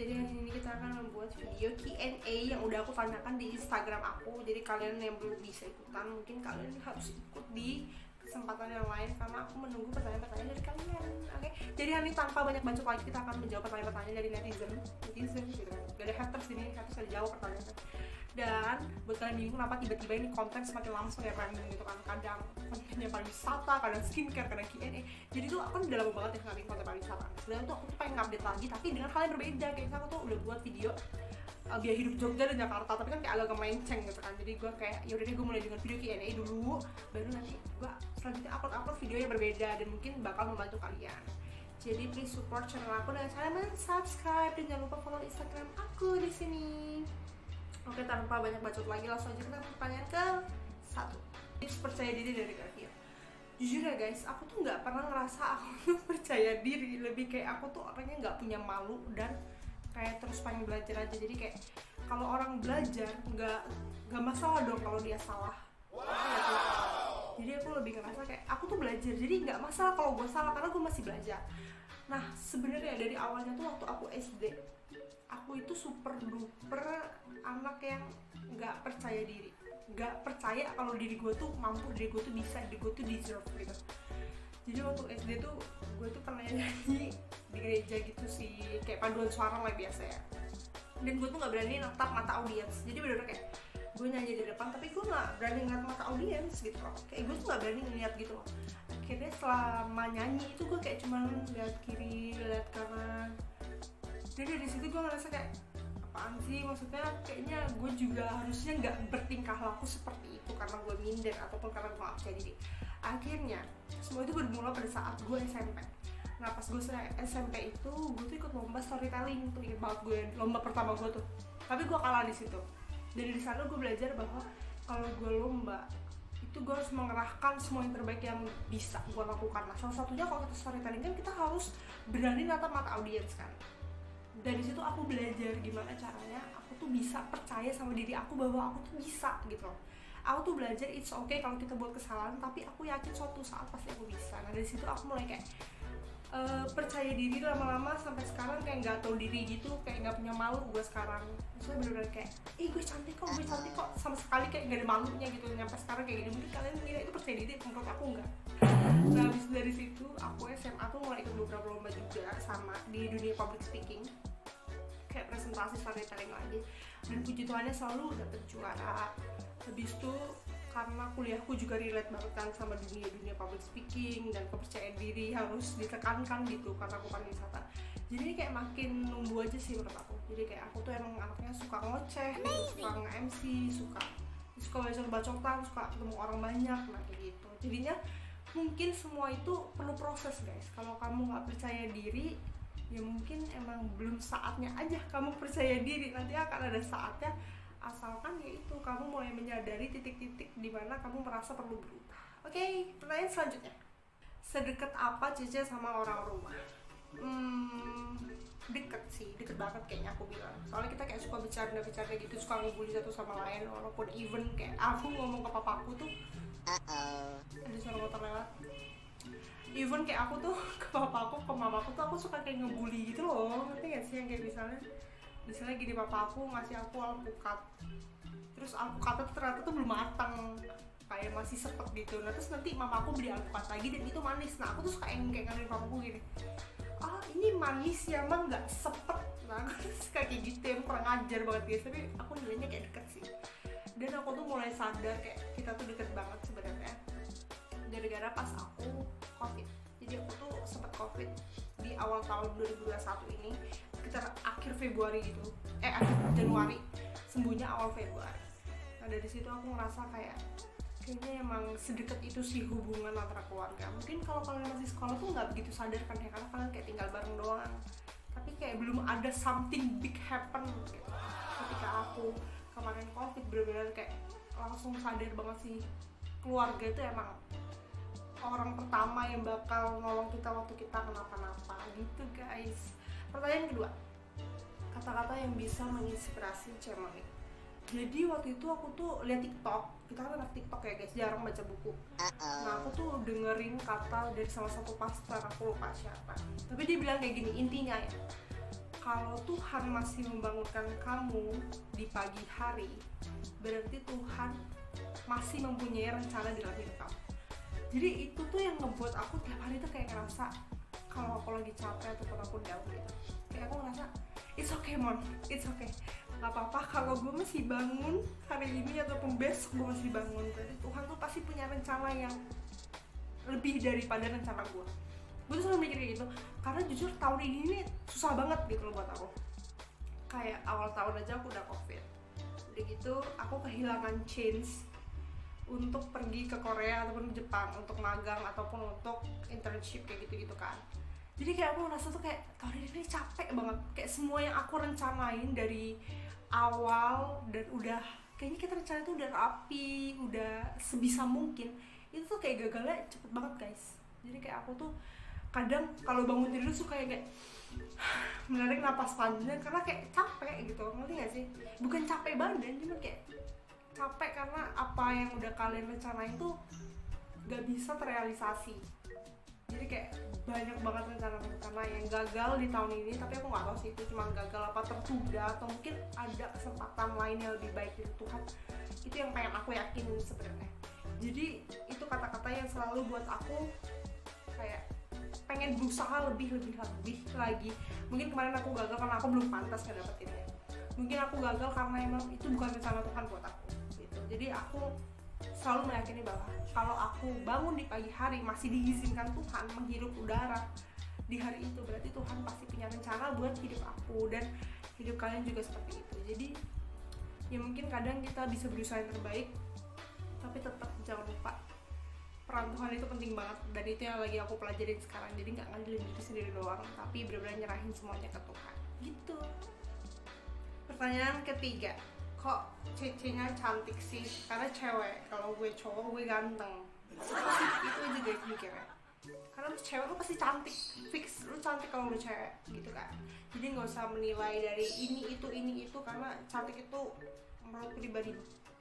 jadi hari ini kita akan membuat video Q&A yang udah aku tanyakan di Instagram aku. Jadi kalian yang belum bisa ikutan, mungkin kalian harus ikut di kesempatan yang lain karena aku menunggu pertanyaan-pertanyaan dari kalian. Oke, jadi hari ini tanpa banyak bacot lagi kita akan menjawab pertanyaan-pertanyaan dari netizen gitu kan. Gak ada haters ini, haters ada jawab pertanyaan. Dan buat kalian bingung kenapa tiba-tiba ini konten semakin lama semakin random gitu kan, kadang kontennya pariwisata, kadang skincare, kadang Q&A. Jadi tuh aku udah lama banget ya ngapain konten pariwisata. Sebenarnya tuh aku tuh pengen update lagi tapi dengan hal yang berbeda. Kayak aku tuh udah buat video biaya hidup Jogja dan Jakarta, tapi kan kayak agak melenceng gitu kan. Jadi gue kayak yaudah deh gue mulai dengan video Q&A dulu, baru nanti gue selanjutnya upload video yang berbeda dan mungkin bakal membantu kalian. Jadi please support channel aku dengan cara subscribe dan jangan lupa follow Instagram aku di sini. Oke, tanpa banyak bacot lagi langsung aja kita pertanyaan ke satu. Tips percaya diri dari Garvia. Jujur ya guys, aku tuh nggak pernah ngerasa aku tuh percaya diri. Lebih kayak aku tuh orangnya nggak punya malu dan kayak terus pengen belajar aja. Jadi kayak kalau orang belajar nggak masalah dong kalau dia salah. Jadi aku lebih ngerasa kayak aku tuh belajar, jadi nggak masalah kalau gue salah karena gue masih belajar. Nah sebenarnya dari awalnya tuh waktu aku SD, aku itu super duper anak yang nggak percaya diri, nggak percaya kalau diri gue tuh mampu, diri gue tuh bisa, diri gue tuh deserve gitu. Jadi waktu SD tuh gue tuh pernah nyanyi di gereja gitu sih, kayak paduan suara lah biasa ya. Dan gue tuh nggak berani natap mata audiens, jadi bener-bener kayak gue nyanyi di depan tapi gue nggak berani ngeliat mata audiens gitu loh. Kayak gue tuh nggak berani ngeliat gitu loh. Akhirnya selama nyanyi itu gue kayak cuman lihat kiri, lihat kanan. Jadi dari situ gue ngerasa kayak apaan sih, maksudnya kayaknya gue juga harusnya nggak bertingkah laku seperti itu karena gue minder ataupun karena gue nggak percaya diri. Akhirnya semua itu bermula pada saat gue SMP. Nah pas gue SMP itu gue tuh ikut lomba storytelling tuh, inget banget gue lomba pertama gue tuh. Tapi gue kalah di situ. Dari sana gue belajar bahwa kalau gue lomba itu gue harus mengerahkan semua yang terbaik yang bisa gue lakukan. Nah salah satunya kalau kita storytelling kan kita harus berani natap mata audiens kan. Dari situ aku belajar gimana caranya aku tuh bisa percaya sama diri aku bahwa aku tuh bisa gitu loh. Aku tuh belajar it's okay kalau kita buat kesalahan, tapi aku yakin suatu saat pasti aku bisa. Nah dari situ aku mulai kayak percaya diri lama-lama sampai sekarang kayak nggak tahu diri gitu, kayak nggak punya malu gue sekarang. Maksudnya bener-bener kayak gue cantik kok, sama sekali kayak nggak ada malunya gitu. Nyampe sekarang kayak gini, mungkin kalian mengira itu percaya diri, menurut aku enggak. Nah habis dari situ aku SMA tuh mulai ikut beberapa lomba juga sama di dunia public speaking, kayak presentasi storytelling lagi, dan puji Tuhannya selalu dapet juara. Habis itu karena kuliahku juga relate banget kan sama dunia public speaking dan kepercayaan diri harus ditekankan gitu karena aku pariwisata. Jadi kayak makin numbuh aja sih menurut aku. Jadi kayak aku tuh emang anaknya suka ngoceh, suka nge-MC, suka bacot-bacotan, suka ketemu orang banyak, nah kayak gitu. Jadinya mungkin semua itu perlu proses guys. Kalau kamu nggak percaya diri, ya mungkin emang belum saatnya aja kamu percaya diri. Nanti akan ada saatnya, asalkan yaitu kamu mulai menyadari titik-titik di mana kamu merasa perlu berubah. Oke, pertanyaan selanjutnya. Sedekat apa Cece sama orang rumah? Deket sih, deket banget kayaknya aku bilang. Soalnya kita kayak suka bercanda gitu, suka ngebully satu sama lain. Walaupun even kayak aku ngomong ke papaku tuh, ada suara motor lewat. Even kayak aku tuh ke papaku, ke mamaku tuh aku suka kayak ngebully gitu loh. Ngerti gak sih yang kayak misalnya gini, papa aku ngasih aku alpukat, terus alpukatnya tuh ternyata tuh belum matang, kayak masih sepet gitu. Nah terus nanti mama aku beli alpukat lagi dan itu manis. Nah aku tuh suka yang kayak ngatain papaku gini, ini manis ya emang nggak sepet. Nah aku tuh suka kayak gitu, yang kurang ajar banget guys. Tapi aku nilainya kayak deket sih. Dan aku tuh mulai sadar kayak kita tuh deket banget sebenarnya gara-gara pas aku covid. Jadi aku tuh sempet covid di awal tahun 2021 ini, sekitar akhir Februari gitu, akhir Januari, sembuhnya awal Februari. Nah dari situ aku ngerasa kayaknya emang sedekat itu sih hubungan antara keluarga. Mungkin kalau kalian masih sekolah tuh nggak begitu sadar kan ya, karena kalian kayak tinggal bareng doang. Tapi kayak belum ada something big happen gitu. Ketika aku kemarin covid, bener-bener kayak langsung sadar banget sih, keluarga itu emang orang pertama yang bakal nolong kita waktu kita kenapa-napa gitu guys. Pertanyaan kedua, kata-kata yang bisa menginspirasi Cemoni. Jadi waktu itu aku tuh lihat TikTok, kita kan anak TikTok ya guys, jarang baca buku. Nah aku tuh dengerin kata dari salah satu pastor, aku lupa siapa. Tapi dia bilang kayak gini, intinya ya, kalau Tuhan masih membangunkan kamu di pagi hari, berarti Tuhan masih mempunyai rencana dalam hidup kamu. Jadi itu tuh yang ngebuat aku tiap hari tuh kayak ngerasa kalau aku lagi capek ataupun aku down gitu, kayak aku ngerasa it's okay Mon, it's okay, gak apa-apa kalau gue masih bangun hari ini ataupun besok gue masih bangun, berarti Tuhan tuh pasti punya rencana yang lebih daripada rencana gue. Gue tuh selalu mikir kayak gitu, karena jujur tahun ini nih susah banget gitu loh buat aku. Kayak awal tahun aja aku udah covid, udah gitu aku kehilangan chance untuk pergi ke Korea ataupun Jepang untuk magang ataupun untuk internship kayak gitu-gitu kan. Jadi kayak aku ngerasa tuh kayak tahun ini capek banget, kayak semua yang aku rencanain dari awal dan udah kayaknya kita rencana tuh udah rapi, udah sebisa mungkin, itu tuh kayak gagalnya cepet banget guys. Jadi kayak aku tuh kadang kalau bangun tidur suka kayak menarik napas panjang karena kayak capek gitu, ngerti gak sih? Bukan capek badan, cuma kayak capek karena apa yang udah kalian rencanain tuh gak bisa terrealisasi. Jadi kayak banyak banget rencana-rencana yang gagal di tahun ini, tapi aku gak tahu sih itu cuma gagal apa tertunda atau mungkin ada kesempatan lain yang lebih baik dari Tuhan. Itu yang pengen aku yakinin sebenarnya. Jadi itu kata-kata yang selalu buat aku kayak pengen berusaha lebih lagi. Mungkin kemarin aku gagal karena aku belum pantas ngedapetinnya. Mungkin aku gagal karena emang itu bukan rencana Tuhan buat aku gitu. Jadi aku selalu meyakini bahwa kalau aku bangun di pagi hari masih diizinkan Tuhan menghirup udara di hari itu, berarti Tuhan pasti punya rencana buat hidup aku dan hidup kalian juga seperti itu. Jadi ya mungkin kadang kita bisa berusaha yang terbaik, tapi tetap jangan lupa peran Tuhan itu penting banget, dan itu yang lagi aku pelajarin sekarang. Jadi nggak ngandelin diri sendiri doang, tapi benar-benar nyerahin semuanya ke Tuhan gitu. Pertanyaan ketiga, kok Cece-nya cantik sih? Karena cewek, kalau gue cowok gue ganteng. Itu aja guys mikirnya. Karena lu cewek lu pasti cantik, fix lu cantik kalau lu cewek gitu kan. Jadi nggak usah menilai dari ini itu karena cantik itu menurut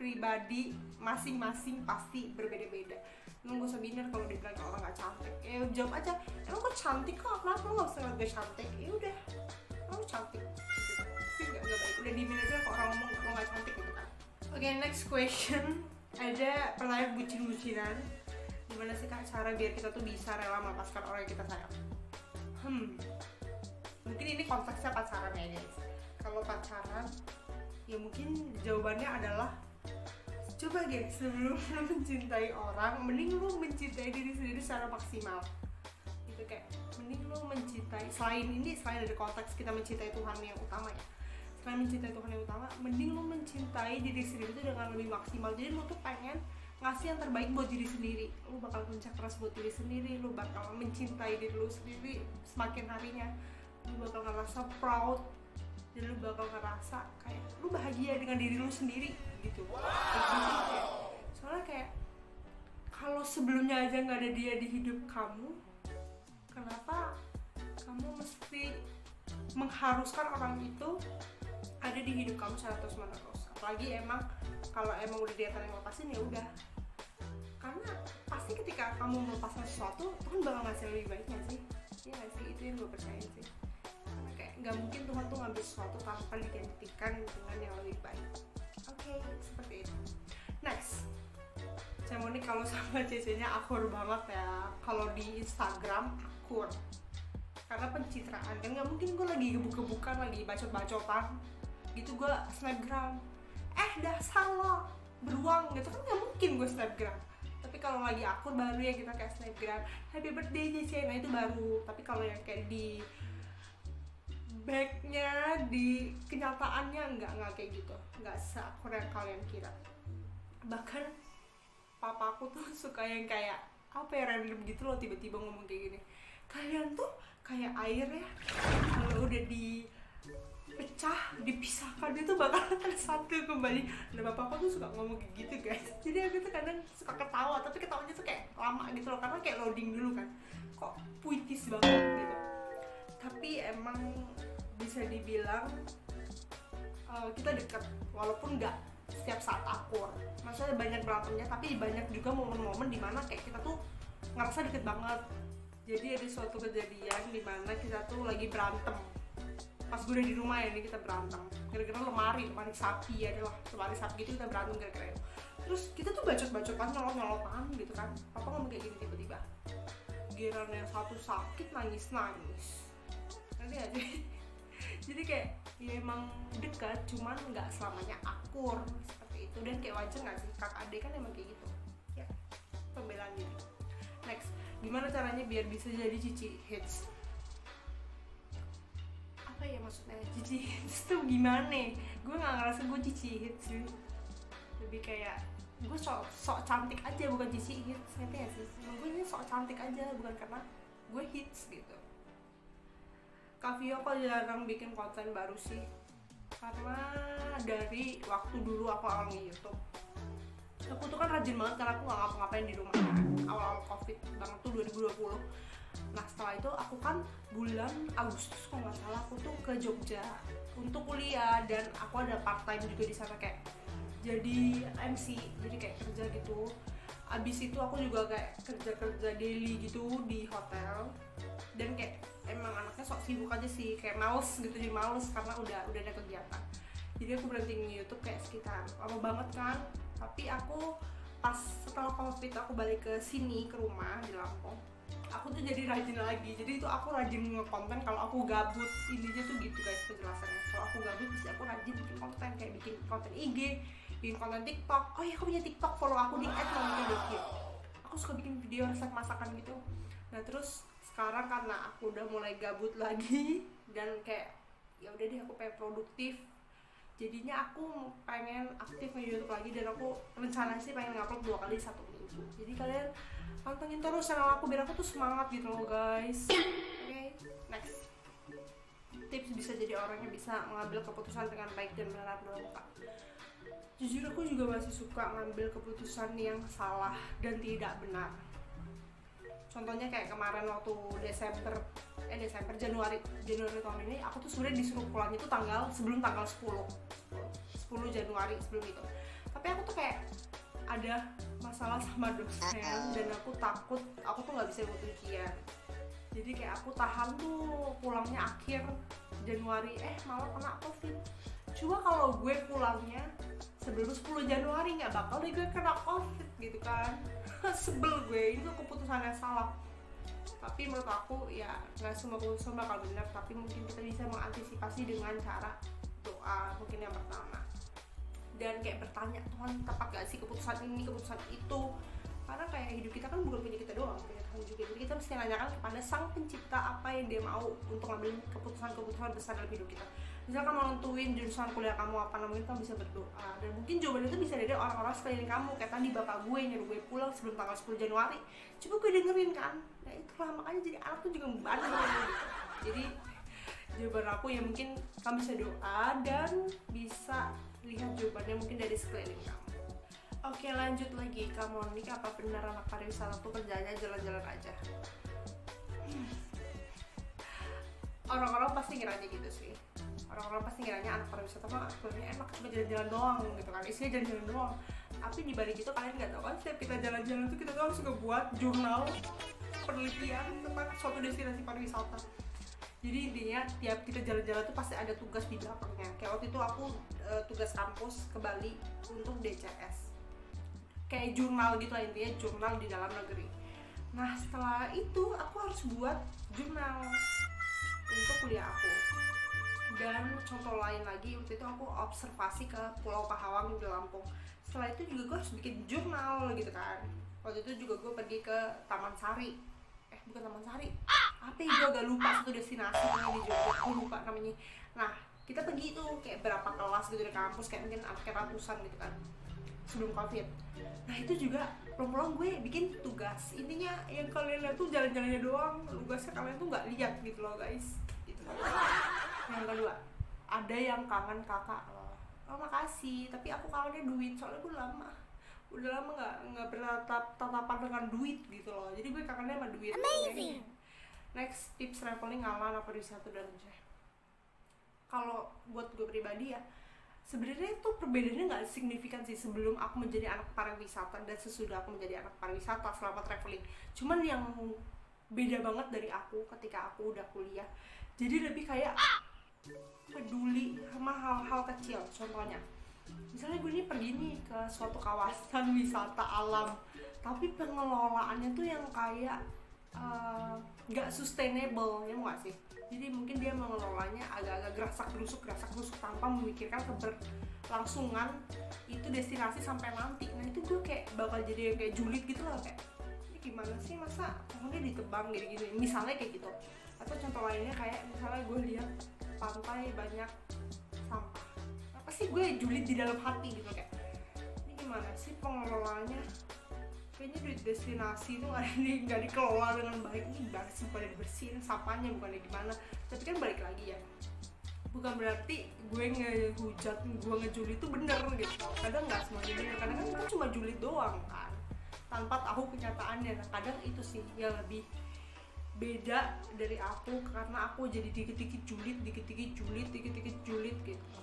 pribadi masing-masing pasti berbeda-beda. Lu gak usah binder kalau dibilang orang gak cantik. Ya jawab aja, emang kok cantik kok? Kenapa lu gak usah ngeliat gue cantik? Ya udah, lu cantik gitu. Tapi gak baik, udah diemin aja kalau orang ngomong lo gak cantik gitu kan. Oke, next question. Ada pertanyaan bucin-bucinan. Gimana sih kak cara biar kita tuh bisa rela melepaskan orang yang kita sayang? Mungkin ini konteksnya pacaran ya guys. Kalau pacaran, ya mungkin jawabannya adalah coba deh sebelum lo mencintai orang, mending lo mencintai diri sendiri secara maksimal gitu. Kayak mending lo mencintai, selain dari konteks kita mencintai Tuhan yang utama ya, selain mencintai Tuhan yang utama, mending lo mencintai diri sendiri itu dengan lebih maksimal. Jadi lo tuh pengen ngasih yang terbaik buat diri sendiri, lo bakal kerja keras buat diri sendiri, lo bakal mencintai diri lo sendiri semakin harinya, lo bakal ngerasa proud dan lu bakal ngerasa kayak lu bahagia dengan diri lu sendiri gitu. Soalnya kayak kalau sebelumnya aja nggak ada dia di hidup kamu, kenapa kamu mesti mengharuskan orang itu ada di hidup kamu secara terus-menerus? Apalagi kalau emang udah dia yang lepasin ya udah. Karena pasti ketika kamu melepaskan sesuatu, Tuhan bakal ngasih lebih baiknya sih. Iya nggak sih? Itu yang gue percaya sih. Nggak mungkin Tuhan tuh ngambil sesuatu tanpa digantikan dengan yang lebih baik. Oke, seperti itu. Next, saya mau nih kalau sama Cece-nya akur banget ya. Kalau di Instagram akur karena pencitraan kan, nggak mungkin gue lagi gebuk-gebukan, lagi bacot-bacotan gitu gue snapgram dasar lo beruang gitu kan, nggak mungkin gue snapgram. Tapi kalau lagi akur baru ya kita kayak snapgram happy birthday Cece, nah itu baru. Tapi kalau yang kayak di backnya, di kenyataannya nggak kayak gitu, nggak seakur yang kalian kira. Bahkan papaku tuh suka yang kayak apa ya, random gitu loh, tiba-tiba ngomong kayak gini, kalian tuh kayak air ya, kalau udah dipecah, dipisahkan itu bakal satu kembali. Nah papaku tuh suka ngomong kayak gitu guys. Jadi aku tuh kadang suka ketawa, tapi ketawanya tuh kayak lama gitu loh, karena kayak loading dulu kan, kok puitis banget gitu. Tapi emang bisa dibilang kita dekat, walaupun nggak setiap saat akur. Maksudnya banyak berantemnya, tapi banyak juga momen-momen dimana kayak kita tuh ngerasa deket banget. Jadi ada suatu kejadian dimana kita tuh lagi berantem pas gue udah di rumah ya, ini kita berantem gara-gara lemari sapi ya, adalah lemari sapi gitu, kita berantem gara-gara itu. Terus kita tuh bacot-bacotan, nyolot-nyolotan gitu kan. Papa ngomong kayak gini tiba-tiba, giliran yang satu sakit nangis-nangis, nanti aja. Jadi kayak ya emang dekat, cuman nggak selamanya akur seperti itu. Dan kayak wajar nggak sih, kakak adik kan emang kayak gitu ya, pembelaan diri. Next, gimana caranya biar bisa jadi cici hits? Apa ya maksudnya cici hits tuh gimana? Gue nggak ngerasa gue cici hits sih, lebih kayak gue sok cantik aja, bukan cici hits, ngerti gak sih? Gue ini sok cantik aja, bukan karena gue hits gitu. Kak Vio kok jarang bikin konten baru sih? Karena dari waktu dulu aku awal nge-YouTube, aku tuh kan rajin banget karena aku gak ngapa-ngapain di rumah kan. Awal-awal covid banget tuh 2020. Nah setelah itu aku kan bulan Agustus kalau nggak salah aku tuh ke Jogja untuk kuliah, dan aku ada part time juga di sana kayak jadi MC, jadi kayak kerja gitu. Abis itu aku juga kayak kerja daily gitu di hotel, dan kayak emang anaknya sok sibuk aja sih, kayak males gitu, jadi males karena udah ada kegiatan. Jadi aku berhenti nge-YouTube kayak sekitar lama banget kan. Tapi aku pas setelah covid aku balik ke sini, ke rumah di Lampung, aku tuh jadi rajin lagi. Jadi itu aku rajin nge-konten kalau aku gabut. Intinya tuh gitu guys penjelasannya. Kalau aku gabut pasti aku rajin bikin konten, kayak bikin konten IG, bikin konten TikTok. Oh iya, aku punya TikTok, follow aku di @monika.devi. Aku suka bikin video resep masakan gitu. Nah terus sekarang karena aku udah mulai gabut lagi dan kayak ya udah deh, aku pengen produktif, jadinya aku pengen aktif nge YouTube lagi, dan aku rencana sih pengen ngupload 2 kali 1 minggu. Jadi kalian pantengin terus channel aku biar aku tuh semangat gitu loh guys. Oke, next, tips bisa jadi orang yang bisa mengambil keputusan dengan baik dan benar dalam muka. Jujur aku juga masih suka ngambil keputusan yang salah dan tidak benar. Contohnya kayak kemarin waktu Januari tahun ini, aku tuh sebenarnya disuruh pulangnya tuh sebelum tanggal 10 Januari sebelum itu. Tapi aku tuh kayak ada masalah sama dosen, dan aku takut aku tuh nggak bisa ikut ujian. Jadi kayak aku tahan tuh pulangnya akhir Januari, malah kena covid. Cuma kalau gue pulangnya sebelum 10 Januari nggak bakal deh gue kena covid gitu kan. Sebel gue, itu keputusan yang salah. Tapi menurut aku ya nggak semua keputusan bakal benar, tapi mungkin kita bisa mengantisipasi dengan cara doa mungkin yang pertama, dan kayak bertanya, Tuhan tepat gak sih keputusan ini, keputusan itu. Karena kayak hidup kita kan bukan punya kita doang, punya Tuhan juga. Jadi kita mesti nanyakan kepada Sang Pencipta apa yang Dia mau untuk ngambil keputusan-keputusan besar dalam hidup kita. Misalkan mau nentuin jurusan kuliah kamu apa, mungkin kamu bisa berdoa, dan mungkin jawaban itu bisa dari orang-orang sekeliling kamu. Kayak tadi bapak gue nyuruh gue pulang sebelum tanggal 10 Januari, coba gue dengerin kan. Nah itulah makanya jadi anak tuh juga bandel gitu. Jadi jawaban aku ya mungkin kamu bisa doa dan bisa lihat jawabannya mungkin dari sekeliling kamu. Oke, lanjut lagi, Kak Monik, apa benar anak pariwisata tuh kerjanya jalan-jalan aja? Orang-orang pasti ngiranya gitu sih. Orang-orang pasti ngiranya anak pariwisata mah kerjanya enak, cuma jalan-jalan doang gitu kan, isinya jalan-jalan doang. Tapi di balik itu kalian nggak tahu kan, setiap kita jalan-jalan tuh kita tuh harus ngebuat jurnal penelitian tentang suatu destinasi pariwisata. Jadi intinya tiap kita jalan-jalan tuh pasti ada tugas di belakangnya. Kayak waktu itu aku tugas kampus ke Bali untuk DCS. Kayak jurnal gitu lah, intinya jurnal di dalam negeri. Nah setelah itu aku harus buat jurnal untuk kuliah aku. Dan contoh lain lagi, waktu itu aku observasi ke Pulau Pahawang di Lampung. Setelah itu juga gue harus bikin jurnal gitu kan. Waktu itu juga gue pergi ke Taman Sari. Bukan Taman Sari, apa ya, gue agak lupa satu destinasi di Jogja, aku lupa namanya. Nah kita pergi tuh kayak berapa kelas gitu di kampus, kayak mungkin kayak ratusan gitu kan sebelum covid. Nah itu juga pelan-pelan gue bikin tugas. Intinya yang kalian lihat tuh jalan-jalannya doang, tugasnya kalian tuh nggak lihat gitu loh guys gitu. Yang kedua, ada yang kangen kakak loh. Oh makasih, tapi aku kangennya duit, soalnya gue udah lama nggak bertatapan dengan duit gitu loh. Jadi gue kangennya sama duit. Amazing. Next, tips traveling ala anak pariwisata dan kerja. Kalau buat gue pribadi ya, sebenarnya itu perbedaannya nggak signifikan sih sebelum aku menjadi anak pariwisata dan sesudah aku menjadi anak pariwisata selama traveling. Cuman yang beda banget dari aku ketika aku udah kuliah, jadi lebih kayak peduli sama hal-hal kecil. Contohnya misalnya gue ini pergi nih ke suatu kawasan wisata alam, tapi pengelolaannya tuh yang kayak gak sustainable, ya mau gak sih? Jadi mungkin dia mengelolanya agak-agak gerasak gerusuk tanpa memikirkan keberlangsungan itu destinasi sampai nanti. Nah itu gue kayak bakal jadi kayak julid gitu lah, kayak ini gimana sih, masa pohonnya ditebang gini-gini, misalnya kayak gitu. Atau contoh lainnya kayak misalnya gue lihat pantai banyak sampah, apa sih, gue julid di dalam hati gitu, kayak ini gimana sih pengelolaannya, kayaknya di destinasi itu nggak dikelola dengan baik, ini bersih pada dibersihin sampahnya, bukannya gimana. Tapi kan balik lagi ya, bukan berarti gue ngehujat, gue ngejulit itu bener gitu. Kadang nggak semuanya bener, kadang kan itu cuma julid doang kan, tanpa tahu kenyataannya. Nah kadang itu sih yang lebih beda dari aku, karena aku jadi dikit-dikit julid gitu.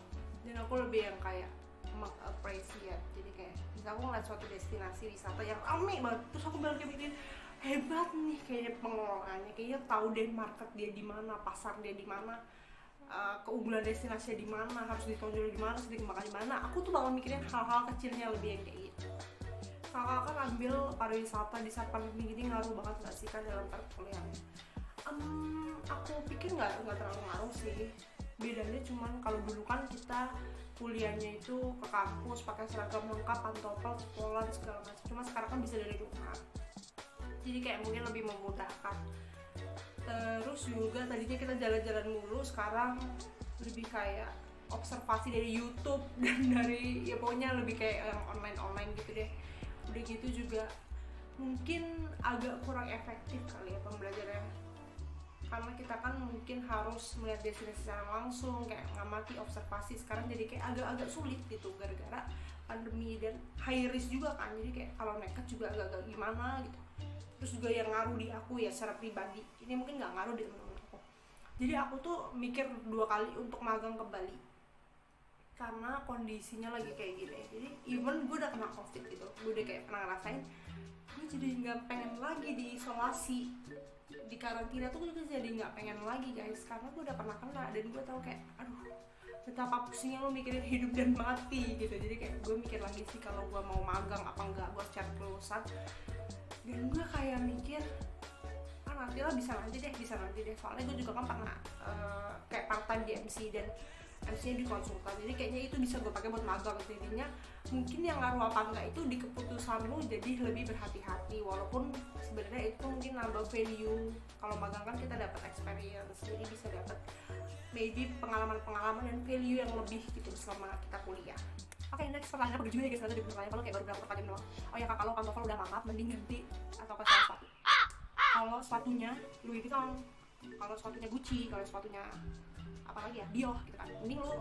Dan aku lebih yang kayak meng-appreciate. Jadi kayak misal aku ngeliat suatu destinasi wisata yang rame banget, terus aku bilang kayak begini, hebat nih kayaknya pengelolaannya, kayaknya tahu deh market dia di mana, pasar dia di mana, keunggulan destinasinya di mana, harus ditonjol di mana, harus dikembangkan di mana. Aku tuh bakal mikirin hal-hal kecilnya lebih yang kayak gitu. Kakak kan ambil pariwisata di saat pandemi gini, ngaruh banget nggak sih kan dalam perkuliahan? Aku pikir nggak terlalu ngaruh sih. Bedanya cuman kalau dulu kan kita kuliahnya itu ke kampus pakai seragam lengkap, pantopel, sekolah segala macam. Cuma sekarang kan bisa dari rumah. Jadi kayak mungkin lebih memudahkan. Terus juga tadinya kita jalan-jalan mulu, sekarang lebih kayak observasi dari YouTube dan dari ya pokoknya lebih kayak yang online gitu deh. Udah gitu juga mungkin agak kurang efektif kali ya pembelajarannya, karena kita kan mungkin harus melihat destinasi secara langsung, kayak ngamati, observasi. Sekarang jadi kayak agak-agak sulit gitu gara-gara pandemi dan high risk juga kan, jadi kayak kalau nekat juga agak-agak gimana gitu. Terus juga yang ngaruh di aku ya secara pribadi, ini mungkin nggak ngaruh di teman-teman aku, jadi aku tuh mikir 2 kali untuk magang ke Bali karena kondisinya lagi kayak gini. Jadi even gue udah kena covid gitu, gue udah kayak pernah ngerasain, gue jadi nggak pengen lagi diisolasi, di karantina tuh gue jadi nggak pengen lagi guys, karena gue udah pernah kena dan gue tahu kayak aduh betapa pusingnya lo mikirin hidup dan mati gitu. Jadi kayak gue mikir lagi sih kalau gue mau magang apa enggak, gue cari kelulusan. Dan gue kayak mikir bisa nanti deh, soalnya gue juga kan pernah kayak part time di MC dan MC-nya di konsultan, jadi kayaknya itu bisa gue pakai buat magang. Jadinya mungkin yang ngaruh apa enggak itu di keputusan lu, jadi lebih berhati-hati. Walaupun sebenarnya itu mungkin nambah value, kalau magang kan kita dapat experience, jadi bisa dapat maybe pengalaman dan value yang lebih gitu selama kita kuliah. Oke, next pertanyaan perlu juga ya guys, nanti dipertanyaan kalau kayak baru berapa pertanyaan doang. Oh ya kak, kalau pantofel udah mangap mending ganti atau ke salah satu. Kalau sepatunya Louis Vuitton, kalau sepatunya Gucci, kalau sepatunya apa lagi ya, Dior gitu kan, mending lu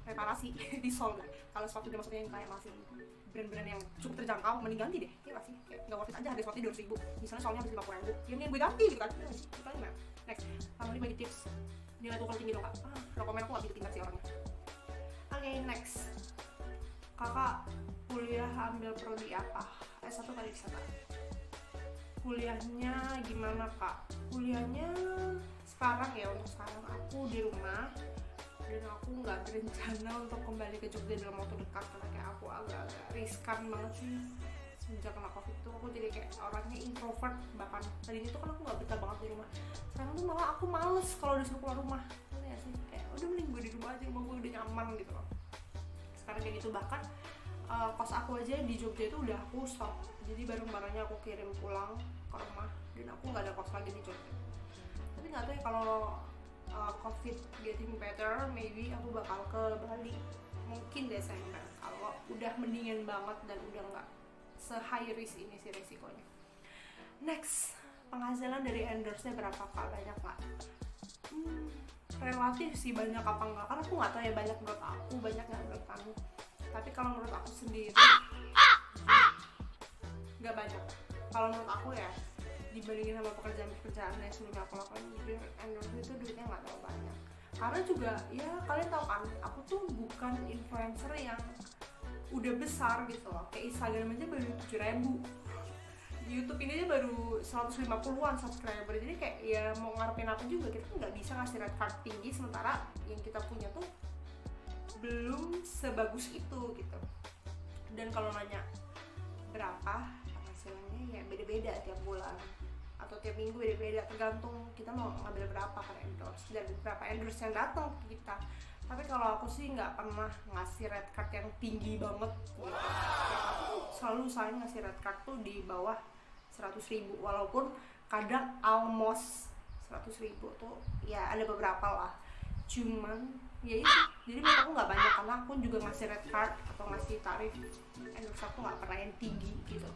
reparasi di sol. Kalau sepatunya maksudnya yang kayak masih brand-brand yang cukup terjangkau, mending ganti deh, ya gak sih? Kayak gak worth it aja harga sepatunya 200.000, misalnya solnya habis 50.000, ya mending gue ganti gitu kan. Kita gimana? Next, sama ini bagi tips nilai tukar tinggi dong kak. Rekomen aku gak bisa tingkat sih orangnya. Oke, next, kakak kuliah ambil prodi apa? S1 pariwisata. Kuliahnya gimana kak? Kuliahnya sekarang ya, untuk sekarang aku di rumah dan aku nggak berencana untuk kembali ke Jogja dalam waktu dekat, karena kayak aku agak-agak riskan banget sih semenjak kena covid itu. Aku jadi kayak orangnya introvert, bahkan tadinya tuh kan aku nggak betah banget di rumah, sekarang tuh malah aku males kalau disuruh keluar rumah. Ya sih, kayak udah mending gue di rumah aja, rumah gue udah nyaman gitu loh sekarang kayak gitu. Bahkan kos aku aja di Jogja itu udah aku stop, jadi barang-barangnya aku kirim pulang ke rumah dan aku nggak ada kos lagi di Jogja. Tapi nggak tahu ya, kalau covid getting better, maybe aku bakal ke Bali mungkin Desember kalau udah mendingan banget dan udah nggak se-high risk ini sih resikonya. Next, penghasilan dari endorse-nya berapa kak? Banyak nggak? Relatif sih banyak apa enggak, karena aku nggak tahu ya banyak menurut aku, banyak nggak menurut kamu. Tapi kalau menurut aku sendiri nggak banyak. Kalau menurut aku ya, dibandingin sama pekerjaan yang sebelumnya aku lakukan, jujur endorse itu duitnya nggak terlalu banyak. Karena juga ya kalian tahu kan, aku tuh bukan influencer yang udah besar gitu loh, kayak Instagram aja baru 7.000. YouTube ini aja baru 150-an subscriber, jadi kayak ya mau ngarepin apa juga, kita nggak bisa ngasih red card tinggi sementara yang kita punya tuh belum sebagus itu gitu. Dan kalau nanya berapa penghasilannya, ya beda-beda tiap bulan atau tiap minggu, beda-beda tergantung kita mau ngambil berapa kan endorse dan berapa endorse yang datang ke kita. Tapi kalau aku sih nggak pernah ngasih red card yang tinggi banget gitu. Kayak aku tuh selalu usahain ngasih red card tuh di bawah 100.000, walaupun kadang almost 100.000 tuh ya ada beberapa lah, cuman ya itu, jadi menurut aku nggak banyak karena aku juga ngasih red card atau ngasih tarif endorse aku nggak pernah yang tinggi gitu.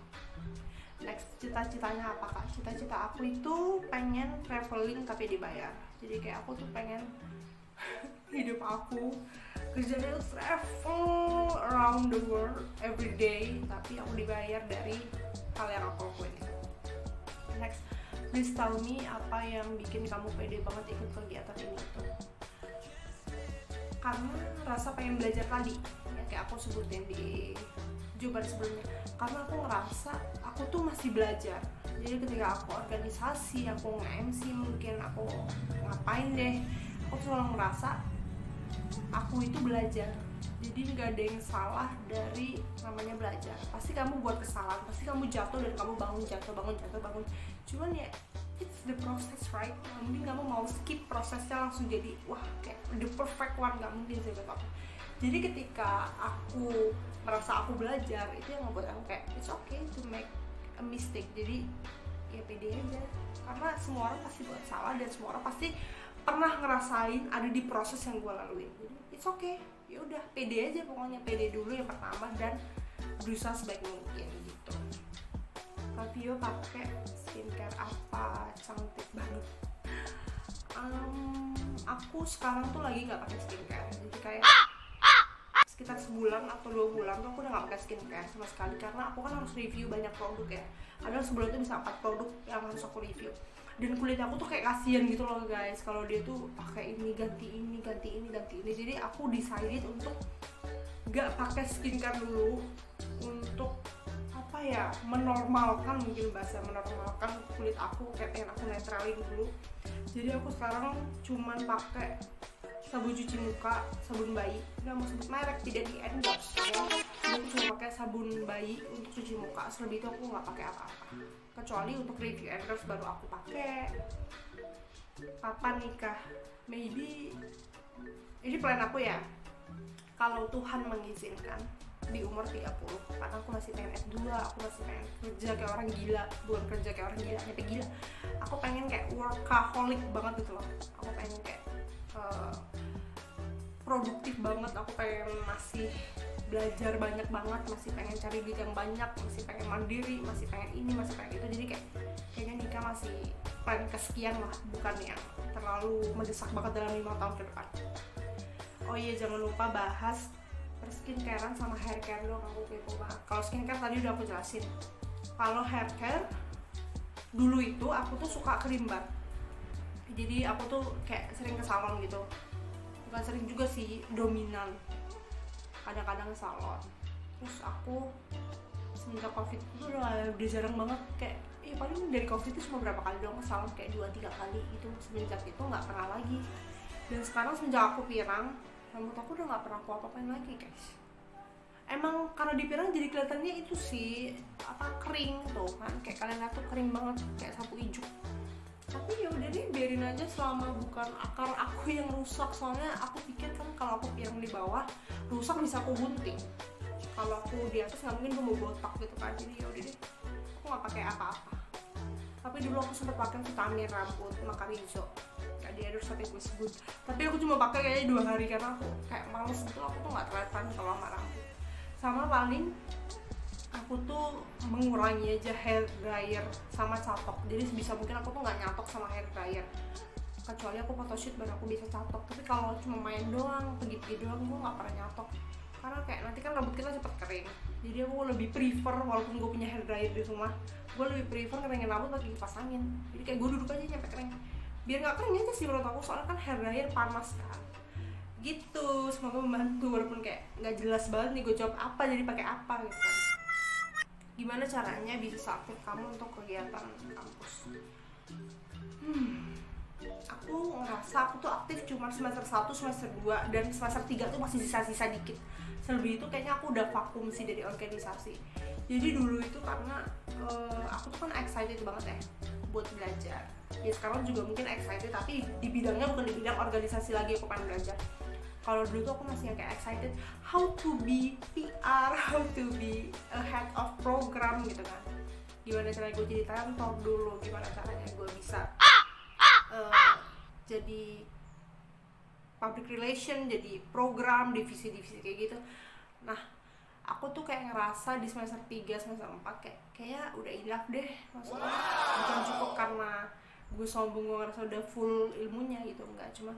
Next, cita-citanya apa kak? Cita-cita aku itu pengen traveling tapi dibayar. Jadi kayak aku tuh pengen hidup aku kerjanya travel around the world every day, tapi aku dibayar dari hal yang aku lakuin. Next, please tell me apa yang bikin kamu pede banget ikut kegiatan ini tuh. Karena rasa pengen belajar tadi ya, kayak aku sebutin di jawaban sebelumnya, karena aku ngerasa aku tuh masih belajar. Jadi ketika aku organisasi, aku nge-MC, mungkin aku ngapain deh, aku selalu ngerasa aku itu belajar. Jadi nggak ada yang salah dari namanya belajar. Pasti kamu buat kesalahan, pasti kamu jatuh dan kamu bangun, jatuh bangun. Cuman ya it's the process, right? Nggak mungkin kamu mau skip prosesnya langsung jadi wah kayak the perfect one, nggak mungkin sih buat aku. Jadi ketika aku merasa aku belajar, itu yang membuat aku kayak it's okay to make a mistake. Jadi ya pede aja, karena semua orang pasti buat salah dan semua orang pasti pernah ngerasain ada di proses yang gue laluin. Jadi it's okay, ya udah pede aja, pokoknya pede dulu yang pertama dan berusaha sebaik mungkin gitu. Fabio pakai skincare apa? Cantik banget. Aku sekarang tuh lagi nggak pakai skincare, jadi kayak sekitar sebulan atau 2 bulan tuh aku udah gak pakai skincare sama sekali, karena aku kan harus review banyak produk ya. Padahal sebulan tuh bisa 4 produk yang harus aku review, dan kulit aku tuh kayak kasian gitu loh guys kalau dia tuh pakai ini ganti ini. Jadi aku decided untuk gak pakai skincare dulu untuk apa ya, menormalkan, mungkin bahasa menormalkan kulit aku, kayak pengen aku netralin dulu. Jadi aku sekarang cuman pakai sabun cuci muka, sabun bayi, nggak mau sebut merek, tidak di endorse ya. Aku cuma pakai sabun bayi untuk cuci muka, selebih itu aku nggak pakai apa-apa, kecuali untuk review endorse baru aku pakai. Kapan nikah? Maybe ini plan aku ya, kalau Tuhan mengizinkan di umur 30, karena aku masih pengen S2, aku masih pengen kerja kayak orang gila, bukan kerja kayak orang gila, nyampe gila. Aku pengen kayak workaholic banget gitu loh, aku pengen kayak produktif banget, aku pengen masih belajar banyak banget, masih pengen cari duit yang banyak, masih pengen mandiri, masih pengen ini, masih pengen itu. Jadi kayaknya nikah masih plan kesekian lah, bukan yang terlalu mendesak banget dalam 5 tahun ke depan. Oh iya, jangan lupa bahas perskincarean sama hair care dong, aku kepo banget. Kalau skincare tadi udah aku jelasin. Kalau hair care, dulu itu aku tuh suka kerimbat, jadi aku tuh kayak sering ke salon gitu. Bukan sering juga sih, dominan kadang-kadang ke salon. Terus aku semenjak covid itu udah jarang banget, kayak paling dari covid itu cuma berapa kali doang ke salon, kayak 2-3 kali gitu. Semenjak itu nggak pernah lagi. Dan sekarang semenjak aku pirang, rambut aku udah nggak pernah aku apa-apain lagi guys. Emang karena dipirang jadi kelihatannya itu sih apa, kering tuh kan, kayak kalian lihat tuh kering banget kayak sapu ijuk. Tapi ya udah deh, biarin aja selama bukan akar aku yang rusak. Soalnya aku pikir kan kalau aku pirang di bawah rusak bisa aku gunting, kalau aku di atas nggak mungkin gue mau botak gitu kan. Jadi ya udah deh, aku nggak pakai apa-apa. Tapi dulu aku sempat pakai vitamin rambut Macarizo, nggak di endorse tapi gue sebut. Tapi aku cuma pakai kayaknya 2 hari karena aku kayak males gitu. Aku tuh nggak terlalu kalau sama rambut. Sama paling aku tuh mengurangi aja hair dryer sama catok. Jadi sebisa mungkin aku tuh nggak nyatok sama hair dryer, kecuali aku photoshoot baru aku bisa catok. Tapi kalau cuma main doang, pergi-pergi doang, gue nggak pernah nyatok, karena kayak nanti kan rambut kita cepet kering. Jadi aku lebih prefer, walaupun gue punya hair dryer di rumah, gue lebih prefer keringin rambut pakai kipas angin. Jadi kayak gue duduk aja nyampe kering, biar nggak kering aja sih menurut aku. Soalnya kan hair dryer panas kan gitu. Semoga membantu, walaupun kayak nggak jelas banget nih gue jawab apa jadi pakai apa gitu kan. Gimana caranya bisa seaktif kamu untuk kegiatan kampus? Aku ngerasa aku tuh aktif cuma semester 1, semester 2, dan semester 3 tuh masih sisa-sisa dikit. Selebih itu kayaknya aku udah vakum sih dari organisasi. Jadi dulu itu karena aku tuh kan excited banget ya buat belajar. Ya sekarang juga mungkin excited, tapi di bidangnya bukan di bidang organisasi lagi aku pengen belajar. Kalau dulu tuh aku masih yang kayak excited how to be PR, how to be a head of program gitu kan. Gimana caranya gue jadi kantor dulu, gimana caranya gue bisa jadi public relation, jadi program, divisi-divisi kayak gitu. Nah, aku tuh kayak ngerasa di semester 3, semester 4 kayak udah enough deh. Maksudnya bukan cukup karena gue sombong, gue ngerasa udah full ilmunya gitu, enggak. Cuma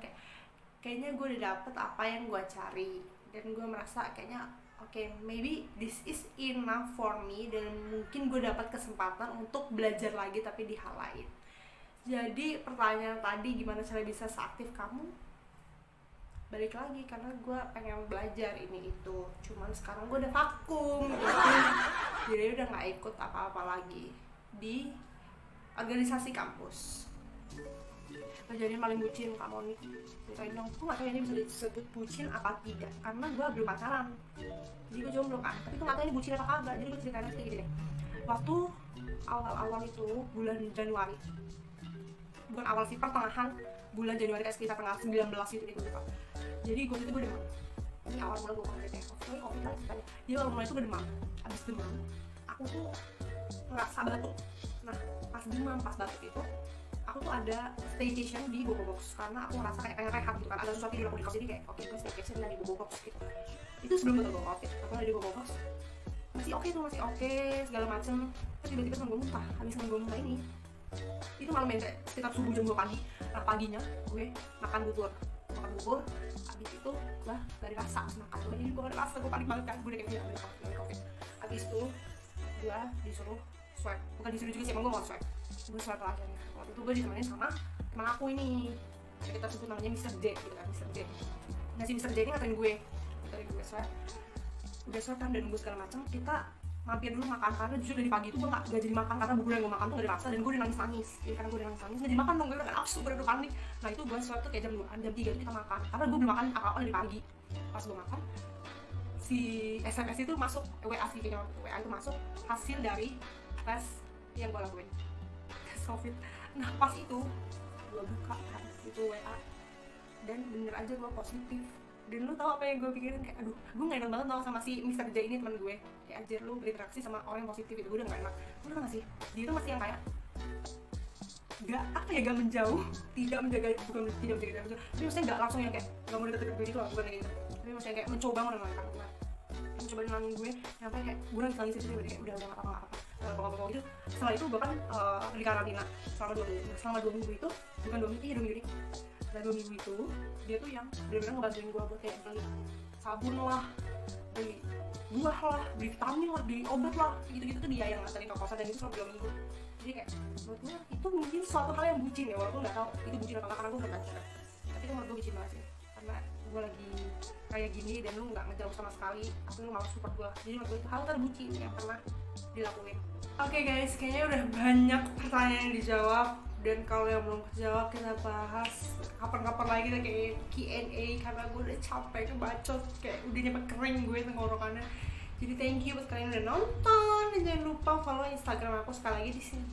kayaknya gue udah dapet apa yang gue cari. Dan gue merasa kayaknya okay, maybe this is enough for me. Dan mungkin gue dapat kesempatan untuk belajar lagi tapi di hal lain. Jadi pertanyaan tadi gimana cara bisa seaktif kamu? Balik lagi karena gue pengen belajar ini itu, cuman sekarang gue udah vakum gitu. Jadi udah nggak ikut apa-apa lagi di organisasi kampus. Kejadian paling bucin kamu nih, ceritain dong. Gue nggak tahu ini bisa disebut bucin apa tidak karena gue belum pacaran, jadi gue jomblo kan. Tapi gue nggak tahu ini bucin apa kagak, jadi gue ceritain aja gini deh. Waktu awal-awal itu bulan Januari, bukan awal sih, pertengahan bulan Januari kayak sekitar tanggal 19 gitu gue lupa. Jadi gue itu gue demam. Ini awal mulai gue covid ya, covid lah ceritanya. Jadi awal mulai itu gue demam. Abis demam, aku tuh ngerasa batuk. Nah pas demam, pas batuk itu, aku tuh ada staycation di Bobo Box karena aku ngerasa kayak pengen rehat gitu kan. Ada sesuatu di aku di kos, jadi kayak oke, gue staycation dan di Bobo Box gitu. Itu sebelum gue covid, aku ada di Bobo Box. Masih oke tuh, masih oke segala macem. Terus tiba-tiba temen gue muntah. Habis temen gue muntah ini, itu malam ya, sekitar subuh jam 2 pagi. Nah paginya gue makan bubur, habis itu gue gak ada rasa makan gue, jadi gue gak ada rasa, gue panik banget kan. Gue udah kayak gini, covid. Habis itu gue disuruh swab, bukan disuruh juga sih, emang gue mau swab. Gue swab lah akhirnya. Waktu itu gue ditemenin sama teman aku ini, kita sebut namanya Mr. J gitu kan, Mr. J. Nah si Mr. J ini ngatain gue swab, udah swab kan dan gue segala macam. Kita mampir dulu makan karena justru dari pagi itu gue gak jadi makan karena bubur yang gue makan tuh gak ada rasa dan gue udah nangis. Jadi karena gue udah nangis gak jadi makan dong, gue udah nafsu, gue udah panik. Nah itu gue swab tuh kayak jam 2an, jam 3 itu kita makan karena gue belum makan apa-apa dari pagi. Pas gue makan, si SMS itu masuk, WA sih kayaknya, WA itu masuk hasil dari tes yang gue lakuin, tes covid. Nah pas itu gue buka kan itu WA dan bener aja gue positif. Dan lu tau apa yang gue pikirin? Kayak aduh, gue gak enak banget tau sama si Mr. J ini, teman gue. Kayak anjir, lu berinteraksi sama orang yang positif itu, gue udah gak enak. Lu tau gak sih, dia tuh masih yang kayak gak menjauh, tidak menjaga, bukan tidak menjaga jarak, tapi maksudnya gak langsung yang kayak gak mau deket-deket gue gitu lah, bukan kayak gitu. Tapi maksudnya kayak mencoba menenangkan gue, mencoba nenangin gue, sampai kayak gue nangis itu kayak udah gak apa-apa gitu. Setelah itu gue kan di karantina selama 2 minggu itu, bukan 2 minggu nih. Setelah 2 minggu itu, dia tuh yang bener-bener ngebantuin gue buat kayak beli sabun lah, beli buah lah, beli vitamin lah, beli obat lah, gitu-gitu tuh dia yang nganterin ke kosan, dan itu selama 2 minggu. Jadi kayak menurut gue itu mungkin suatu hal yang bucin ya, walaupun gak tau itu bucin apa enggak karena gue gak baca. Tapi itu menurut gue bucin banget sih, karena gue lagi kayak gini dan lu gak ngejauh sama sekali, tapi lu malah support gue. Jadi menurut gue itu hal terbucin yang pernah dilakuin. Oke guys, kayaknya udah banyak pertanyaan yang dijawab. Dan kalau yang belum kejawab kita bahas kapan-kapan lagi kita kayak Q&A, karena gue udah capek ngebacot, kayak udah nyampe kering gue tenggorokannya. Jadi thank you buat kalian udah nonton, dan jangan lupa follow Instagram aku sekali lagi di sini.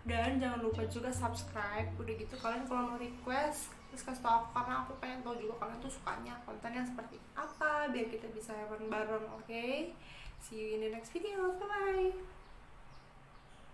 Dan jangan lupa juga subscribe. Udah gitu kalian kalau mau request terus kasih tau aku, karena aku pengen tahu juga kalian tuh sukanya konten yang seperti apa biar kita bisa bareng-bareng. Oke, see you in the next video, bye bye.